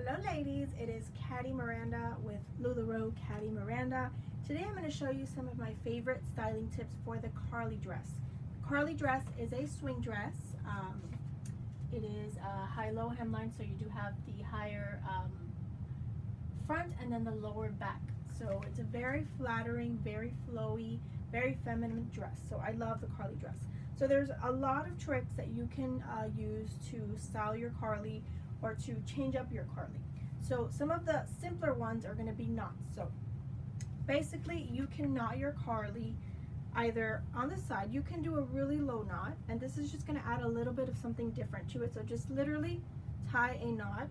Hello ladies, it is Caddy Miranda with LuLaRoe Caddy Miranda. Today I'm going to show you some of my favorite styling tips for the Carly dress. The Carly dress is a swing dress. It is a high-low hemline, so you do have the higher front and then the lower back. So it's a very flattering, very flowy, very feminine dress. So I love the Carly dress. So there's a lot of tricks that you can use to style your Carly or to change up your Carly. So some of the simpler ones are going to be knots. So basically you can knot your Carly either on the side. You can do a really low knot, and this is just going to add a little bit of something different to it. So just literally tie a knot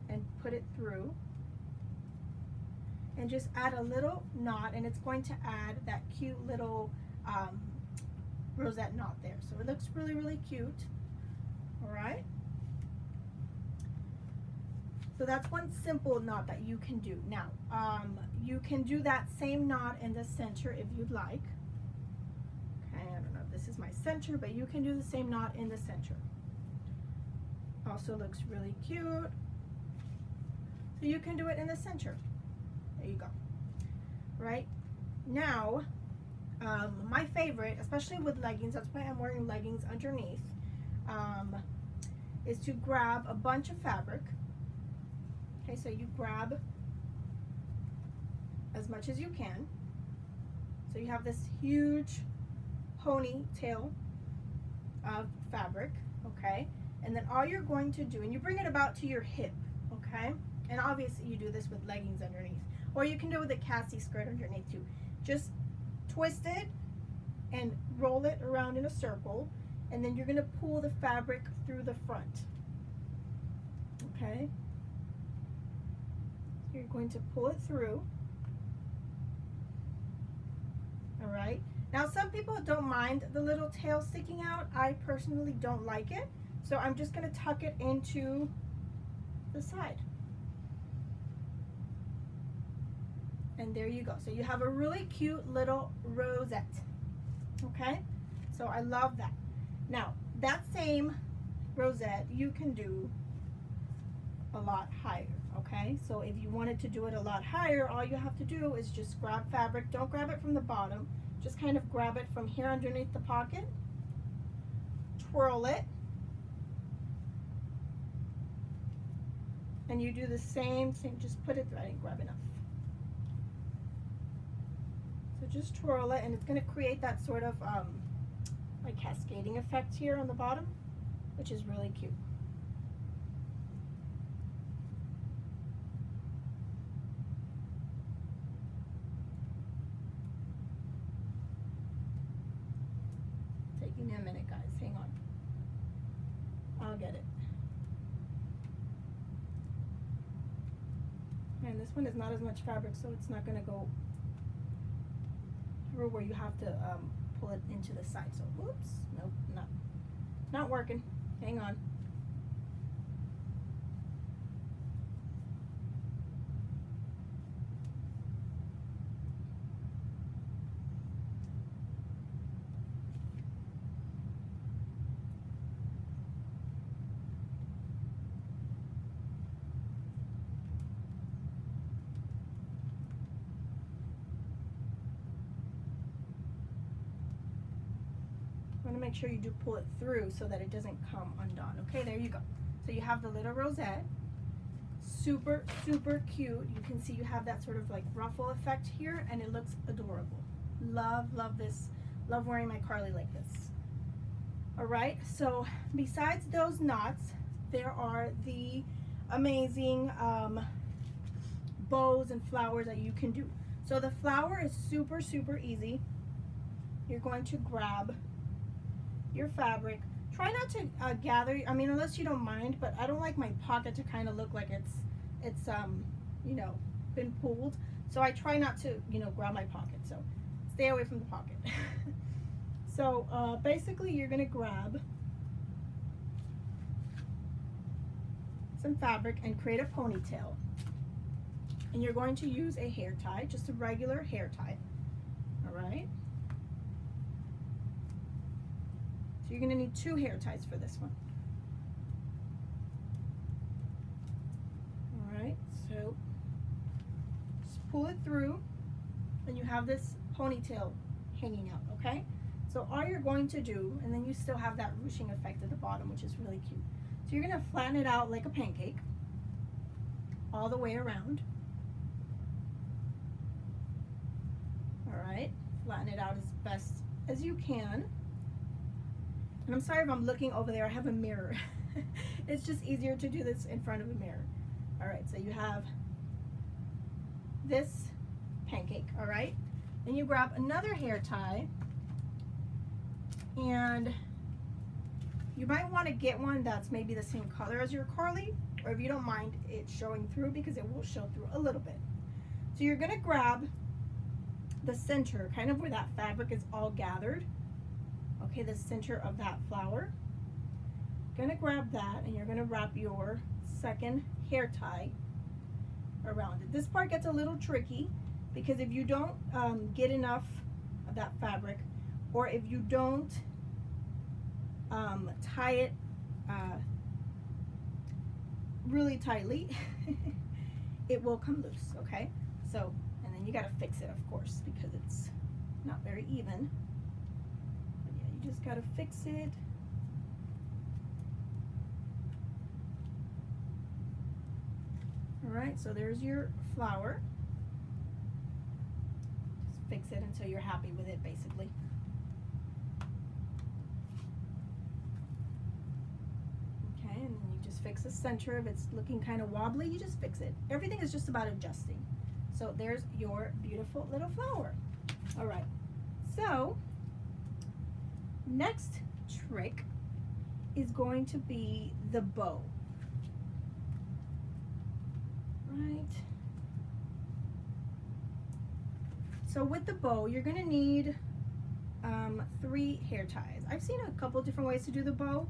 and put it through and just add a little knot, and it's going to add that cute little rosette knot there. So it looks really, really cute. All right, so that's one simple knot that you can do. Now you can do that same knot in the center if you'd like. Okay, I don't know if this is my center, but you can do the same knot in the center. Also looks really cute. So you can do it in the center. There you go. Right now, my favorite, especially with leggings, that's why I'm wearing leggings underneath, is to grab a bunch of fabric. Okay, so you grab as much as you can. So you have this huge ponytail of fabric, okay? And then all you're going to do, and you bring it about to your hip, okay? And obviously you do this with leggings underneath, or you can do it with a Cassie skirt underneath too. Just twist it and roll it around in a circle, and then you're going to pull the fabric through the front. Okay, you're going to pull it through. All right, now some people don't mind the little tail sticking out. I personally don't like it, so I'm just going to tuck it into the side. And there you go. So you have a really cute little rosette. Okay, so I love that. Now that same rosette you can do a lot higher. Okay, so if you wanted to do it a lot higher, all you have to do is just grab fabric. Don't grab it from the bottom, just kind of grab it from here underneath the pocket, twirl it, and you do the same thing. Just put it, I didn't grab enough. So just twirl it, and it's going to create that sort of like cascading effect here on the bottom, which is really cute. Taking me a minute, guys. Hang on. I'll get it. And this one is not as much fabric, so it's not going to go through where you have to pull it into the side. So whoops, nope, not working. Hang on. Want to make sure you do pull it through so that it doesn't come undone. Okay, there you go. So you have the little rosette. Super, super cute. You can see you have that sort of like ruffle effect here, and it looks adorable. Love this. Love wearing my Carly like this. All right, so besides those knots, there are the amazing bows and flowers that you can do. So the flower is super, super easy. You're going to grab your fabric. Try not to gather, I mean, unless you don't mind, but I don't like my pocket to kind of look like it's you know, been pulled. So I try not to, you know, grab my pocket. So stay away from the pocket. So basically you're going to grab some fabric and create a ponytail. And you're going to use a hair tie, just a regular hair tie. All right. So you're going to need 2 hair ties for this one. pull it through and you have this ponytail hanging out, okay? So all you're going to do, and then you still have that ruching effect at the bottom, which is really cute. So you're gonna flatten it out like a pancake all the way around. All right, flatten it out as best as you can. And I'm sorry if I'm looking over there, I have a mirror. It's just easier to do this in front of a mirror. All right, so you have this pancake, all right? Then you grab another hair tie, and you might want to get one that's maybe the same color as your Carly, or if you don't mind it showing through, because it will show through a little bit. So you're gonna grab the center, kind of where that fabric is all gathered, okay, the center of that flower. Gonna grab that, and you're gonna wrap your second hair tie around it. This part gets a little tricky because if you don't get enough of that fabric, or if you don't tie it really tightly, it will come loose, okay? So, and then you gotta fix it, of course, because it's not very even. But yeah, you just gotta fix it. All right, so there's your flower. Just fix it until you're happy with it, basically. Okay, and then you just fix the center. If it's looking kind of wobbly, you just fix it. Everything is just about adjusting. So there's your beautiful little flower. All right, so next trick is going to be the bow. Right. So with the bow, you're gonna need 3 hair ties. I've seen a couple different ways to do the bow.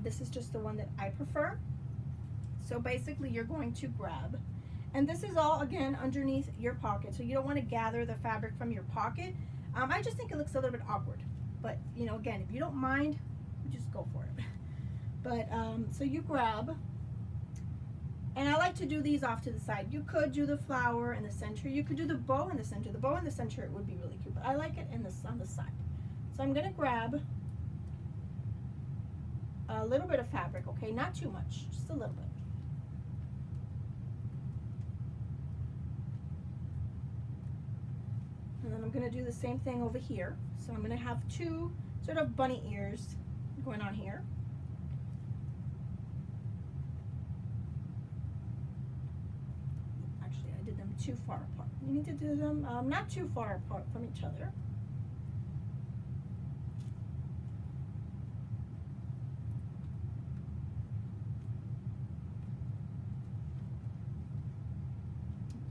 This is just the one that I prefer. So basically you're going to grab, and this is all again underneath your pocket, so you don't want to gather the fabric from your pocket. I just think it looks a little bit awkward, but you know, again, if you don't mind, just go for it. But so you grab, and I like to do these off to the side. You could do the flower in the center. You could do the bow in the center. The bow in the center would be really cute, but I like it on the side. So I'm gonna grab a little bit of fabric, okay? Not too much, just a little bit. And then I'm gonna do the same thing over here. So I'm gonna have 2 sort of bunny ears going on here. Too far apart. You need to do them not too far apart from each other.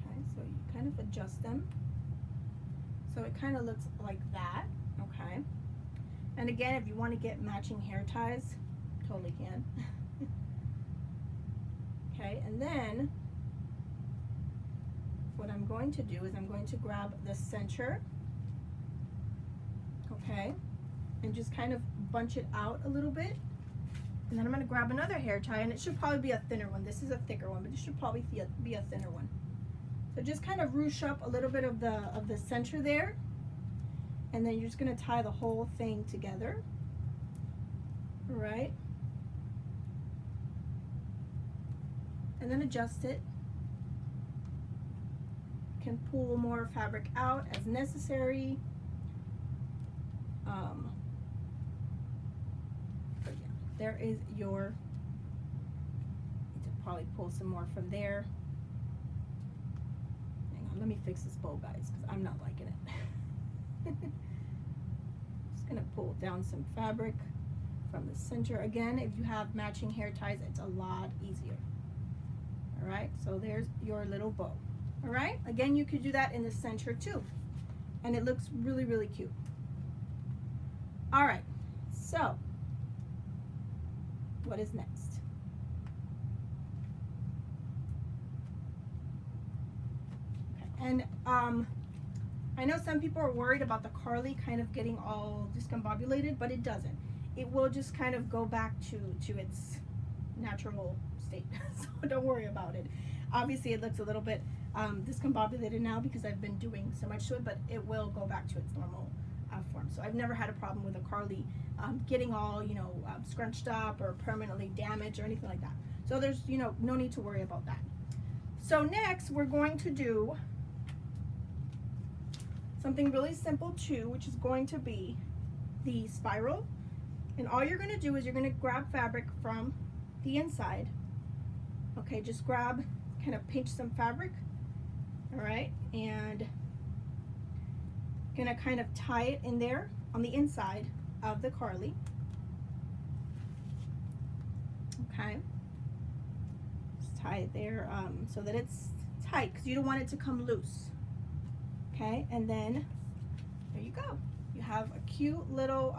Okay, so you kind of adjust them so it kind of looks like that. Okay, and again, if you want to get matching hair ties, totally can. Okay, and then what I'm going to do is I'm going to grab the center, okay, and just kind of bunch it out a little bit. And then I'm going to grab another hair tie, and it should probably be a thinner one. This is a thicker one, but it should probably be a thinner one. So just kind of ruche up a little bit of the center there, and then you're just going to tie the whole thing together. All right, and then adjust it. Can pull more fabric out as necessary. But yeah, there is your, need to probably pull some more from there. Hang on, let me fix this bow, guys, because I'm not liking it. Just gonna pull down some fabric from the center. Again, if you have matching hair ties, it's a lot easier. All right, so there's your little bow. All right, again, you could do that in the center too, and it looks really, really cute. All right, so what is next? Okay, and I know some people are worried about the Carly kind of getting all discombobulated, but it doesn't. It will just kind of go back to its natural state. So don't worry about it. Obviously it looks a little bit discombobulated now because I've been doing so much to it, but it will go back to its normal form. So I've never had a problem with a Carly getting all, you know, scrunched up or permanently damaged or anything like that. So there's, you know, no need to worry about that. So next we're going to do something really simple too, which is going to be the spiral. And all you're going to do is you're going to grab fabric from the inside. Okay, just grab, kind of pinch some fabric. All right, and gonna kind of tie it in there on the inside of the Carly. Okay, just tie it there so that it's tight, because you don't want it to come loose. Okay, and then there you go. You have a cute little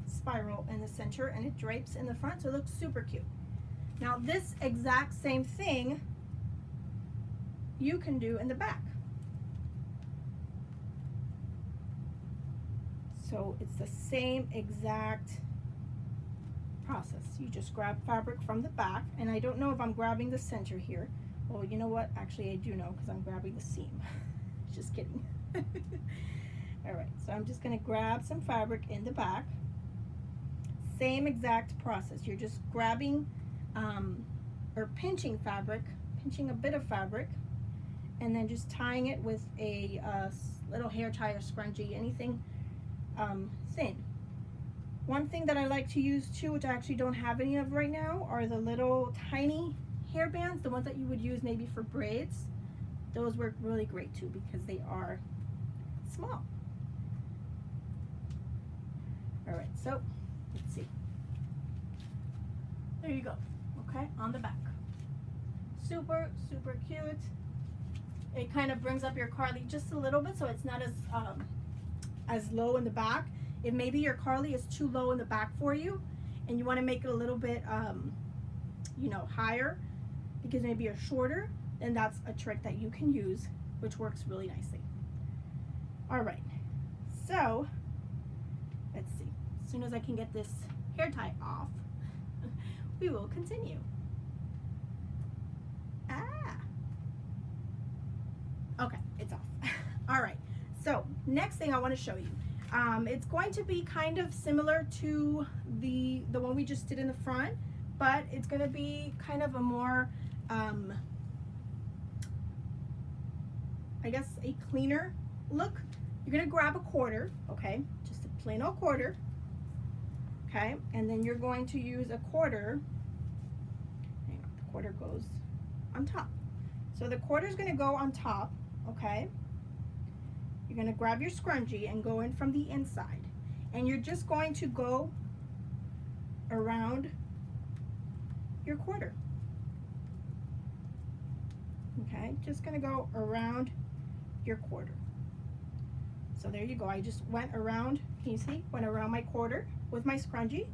spiral in the center, and it drapes in the front, so it looks super cute. Now this exact same thing you can do in the back. So it's the same exact process. You just grab fabric from the back, and I don't know if I'm grabbing the center here. Well, you know what? Actually, I do know, because I'm grabbing the seam. Just kidding. All right, so I'm just gonna grab some fabric in the back. Same exact process. You're just grabbing or pinching fabric, pinching a bit of fabric, and then just tying it with a little hair tie or scrunchie, anything thin. One thing that I like to use too, which I actually don't have any of right now, are the little tiny hair bands, the ones that you would use maybe for braids. Those work really great too because they are small. All right, so let's see. There you go. Okay, on the back. Super, super cute. It kind of brings up your Carly just a little bit, so it's not as low in the back. If maybe your Carly is too low in the back for you, and you want to make it a little bit, you know, higher, because maybe you're shorter, then that's a trick that you can use, which works really nicely. All right, so let's see. As soon as I can get this hair tie off, we will continue. Okay, it's off. All right, so next thing I want to show you. It's going to be kind of similar to the one we just did in the front, but it's going to be kind of a more, I guess, a cleaner look. You're going to grab a quarter, okay, just a plain old quarter, okay, and then you're going to use a quarter. Hang on, the quarter goes on top. So the quarter is going to go on top, okay. You're going to grab your scrunchie and go in from the inside, and you're just going to go around your quarter. Okay, just going to go around your quarter. So there you go. I just went around, can you see? Went around my quarter with my scrunchie,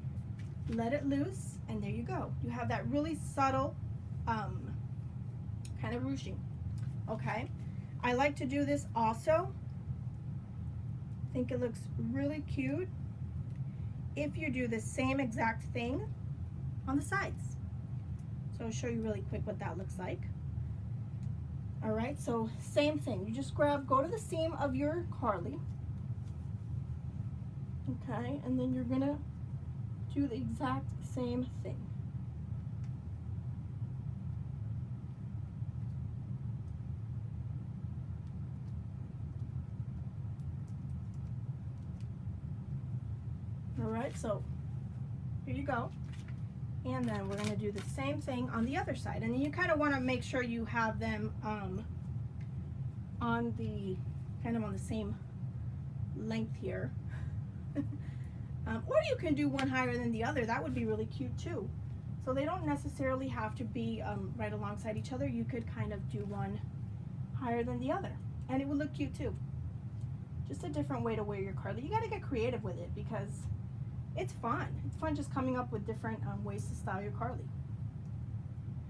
let it loose, and there you go. You have that really subtle kind of ruching. Okay, I like to do this also. I think it looks really cute if you do the same exact thing on the sides. So I'll show you really quick what that looks like. All right, so same thing. You just go to the seam of your Carly. Okay, and then you're gonna do the exact same thing. All right, so here you go. And then we're going to do the same thing on the other side. And then you kind of want to make sure you have them on the same length here. Or you can do one higher than the other. That would be really cute too. So they don't necessarily have to be right alongside each other. You could kind of do one higher than the other, and it would look cute too. Just a different way to wear your Carly. You got to get creative with it because it's fun. It's fun just coming up with different ways to style your Carly.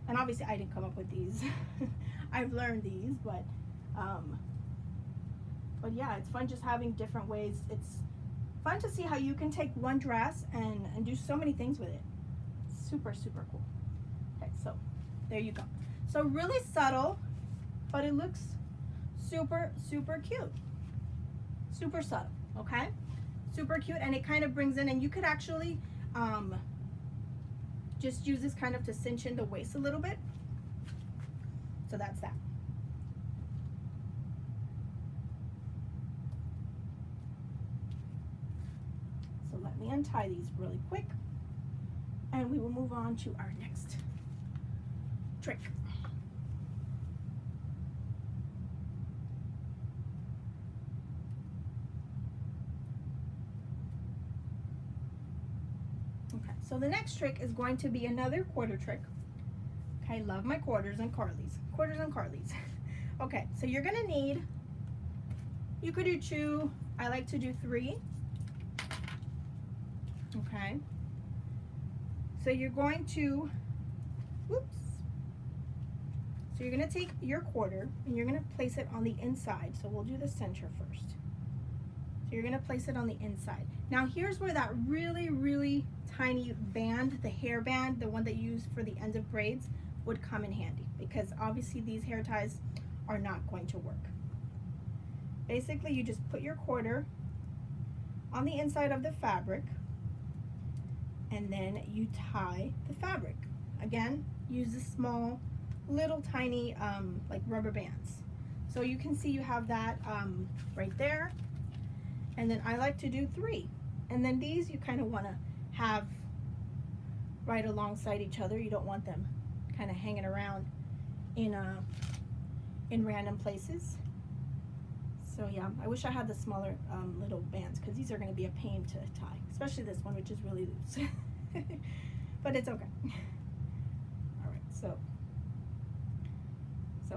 And obviously I didn't come up with these. I've learned these, but yeah, it's fun just having different ways. It's fun to see how you can take one dress and do so many things with it. super, super cool. Okay, so there you go. So really subtle, but it looks super, super cute. Super subtle, okay? Super cute, and it kind of brings in, and you could actually just use this kind of to cinch in the waist a little bit. So that's that. So let me untie these really quick, and we will move on to our next trick. Okay, so the next trick is going to be another quarter trick. Okay, love my quarters and Carlies. Quarters and Carlies. Okay, so you're gonna need, you could do 2, I like to do 3. Okay, so you're going to, whoops. So you're gonna take your quarter and you're gonna place it on the inside. So we'll do the center first. So you're gonna place it on the inside. Now here's where that really, really tiny band, the hair band, the one that you use for the ends of braids, would come in handy, because obviously these hair ties are not going to work. Basically, you just put your quarter on the inside of the fabric, and then you tie the fabric. Again, use the small, little tiny like rubber bands. So you can see you have that right there. And then I like to do 3. And then these you kind of want to have right alongside each other. You don't want them kind of hanging around in random places. So yeah, I wish I had the smaller little bands, because these are going to be a pain to tie, especially this one, which is really loose. But it's okay. All right, so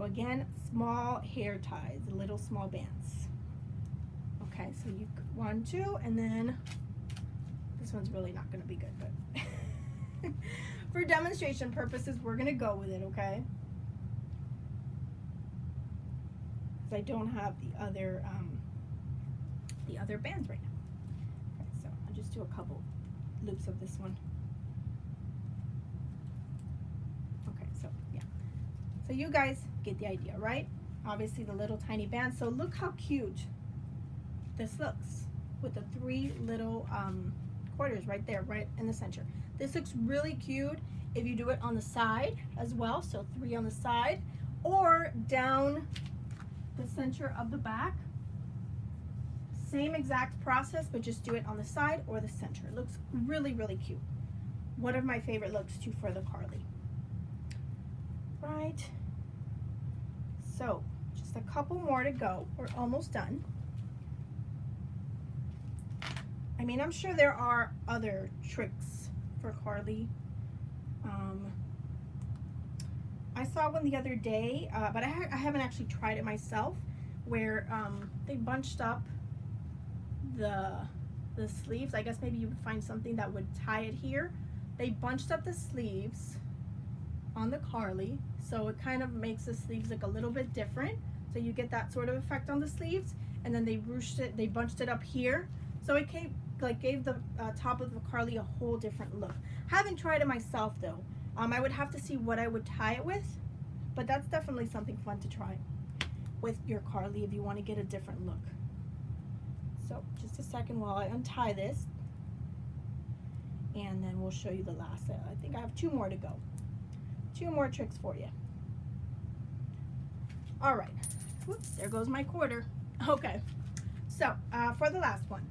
again, small hair ties, little small bands. Okay, so you 1, 2, and then this one's really not going to be good, but for demonstration purposes, we're going to go with it, okay? Because I don't have the other bands right now. Okay, so I'll just do a couple loops of this one. Okay, so yeah. So you guys get the idea, right? Obviously the little tiny bands. So look how cute this looks with the 3 little quarters right there, right in the center. This looks really cute if you do it on the side as well. So 3 on the side, or down the center of the back. Same exact process, but just do it on the side or the center. It looks really, really cute. One of my favorite looks too for the Carly. Right. So just a couple more to go. We're almost done. I mean, I'm sure there are other tricks for Carly. I saw one the other day, but I haven't actually tried it myself, where they bunched up the sleeves. I guess maybe you would find something that would tie it here. They bunched up the sleeves on the Carly, so it kind of makes the sleeves look a little bit different. So you get that sort of effect on the sleeves, and then they bunched it up here, so it gave the top of the Carly a whole different look. Haven't tried it myself though. I would have to see what I would tie it with, but that's definitely something fun to try with your Carly if you want to get a different look. So just a second while I untie this, and then we'll show you the last. I think I have 2 more to go. 2 more tricks for you. All right. Whoops, there goes my quarter. Okay. So for the last one,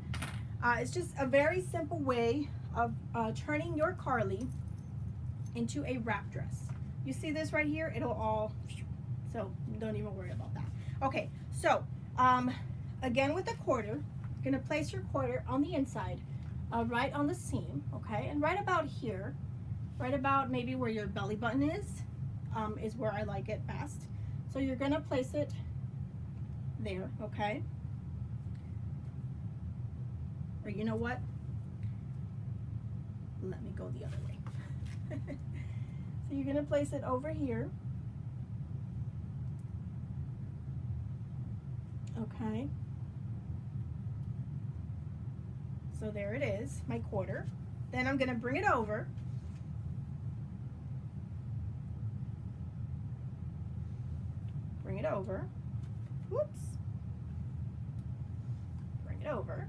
it's just a very simple way of turning your Carly into a wrap dress. You see this right here? It'll all, so don't even worry about that. Okay, so again with the quarter, you're gonna place your quarter on the inside, right on the seam, okay? And right about here, right about maybe where your belly button is where I like it best. So you're gonna place it there, okay? Or you know what? Let me go the other way. So you're gonna place it over here. Okay. So there it is, my quarter. Then I'm gonna bring it over, over. Whoops. Bring it over.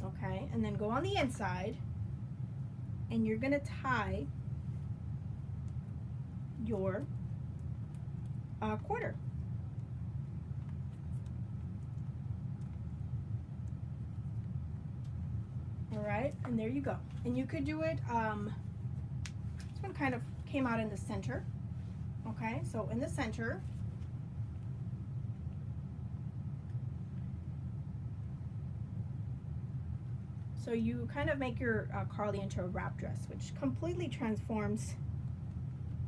Okay, and then go on the inside, and you're gonna tie your quarter. All right, and there you go. And you could do it, this one kind of came out in the center. Okay, so in the center, so you kind of make your Carly into a wrap dress, which completely transforms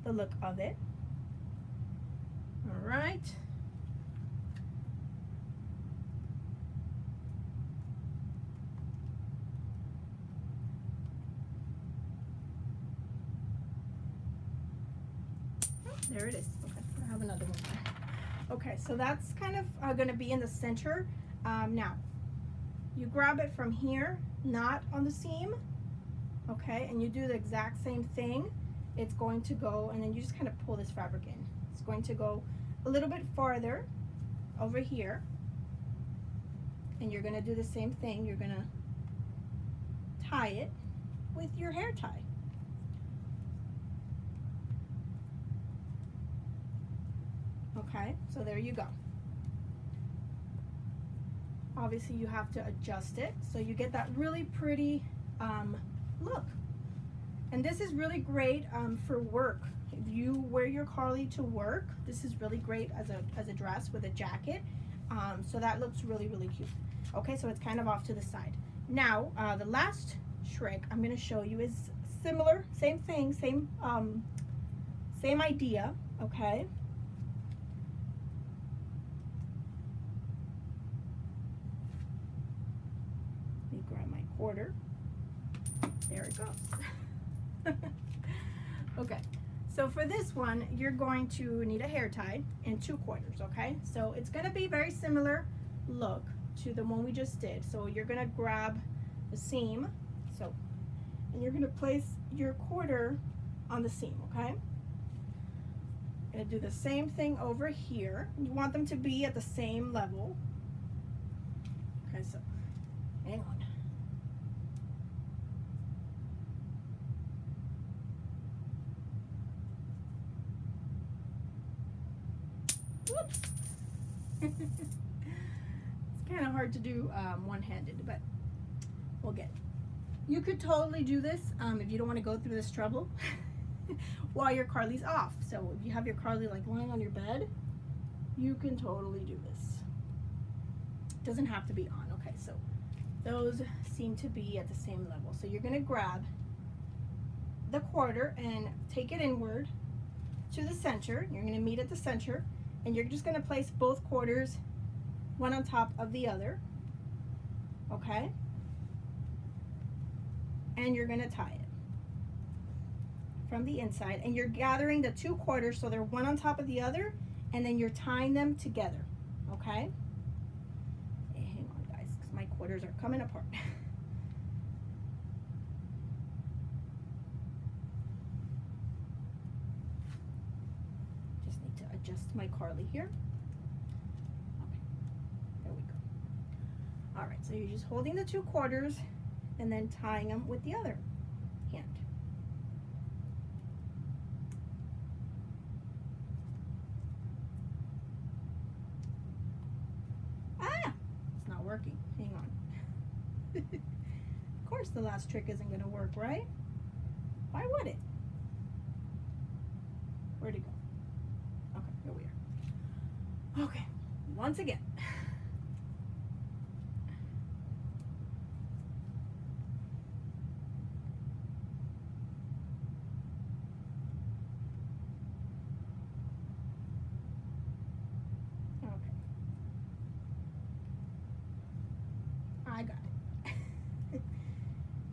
the look of it. All right. There it is. Okay, I have another one there. Okay, so that's kind of going to be in the center. Now, you grab it from here, not on the seam, okay, and you do the exact same thing. It's going to go, and then you just kind of pull this fabric in. It's going to go a little bit farther over here, and you're going to do the same thing. You're going to tie it with your hair tie. Okay, so there you go. Obviously you have to adjust it so you get that really pretty look. And this is really great for work. If you wear your Carly to work, this is really great as a dress with a jacket. So that looks really, really cute. Okay, so it's kind of off to the side. Now, the last trick I'm gonna show you is similar, same thing, same idea, okay? Grab my quarter. There it goes. Okay, so for this one, you're going to need a hair tie and 2 quarters, okay? So it's gonna be very similar look to the one we just did. So you're gonna grab the seam, and you're gonna place your quarter on the seam, okay? Gonna do the same thing over here. You want them to be at the same level. Okay, so hang on. Whoops. It's kind of hard to do one-handed, but we'll get it. You could totally do this if you don't want to go through this trouble while your Carly's off. So if you have your Carly like lying on your bed, you can totally do this. It doesn't have to be on. Okay, so those seem to be at the same level. So you're going to grab the quarter and take it inward to the center. You're going to meet at the center, and you're just going to place both quarters one on top of the other, okay? And you're going to tie it from the inside, and you're gathering the 2 quarters so they're one on top of the other, and then you're tying them together, okay? Hey, hang on guys, because my quarters are coming apart. Just need to adjust my Carly here. Okay, there we go. All right, so you're just holding the 2 quarters and then tying them with the other hand. Ah, it's not working. Hang on. Of course the last trick isn't going to work, right? Why would it? Where'd it go? Okay, here we are. Okay, once again. I got it.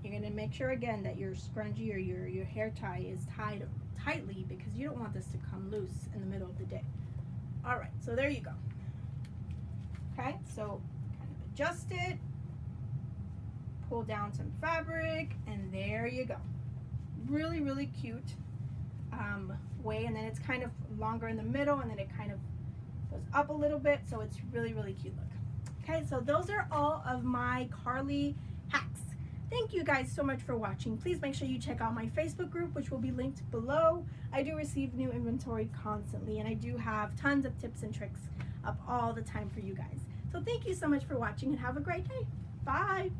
You're going to make sure again that your scrunchie or your hair tie is tied tightly, because you don't want this to come loose in the middle of the day. All right, so there you go. Okay, so kind of adjust it, pull down some fabric, and there you go. Really, really cute halfway, and then it's kind of longer in the middle, and then it kind of goes up a little bit, so it's really, really cute look. Okay, so those are all of my Carly hacks. Thank you guys so much for watching. Please make sure you check out my Facebook group, which will be linked below. I do receive new inventory constantly, and I do have tons of tips and tricks up all the time for you guys. So thank you so much for watching, and have a great day. Bye.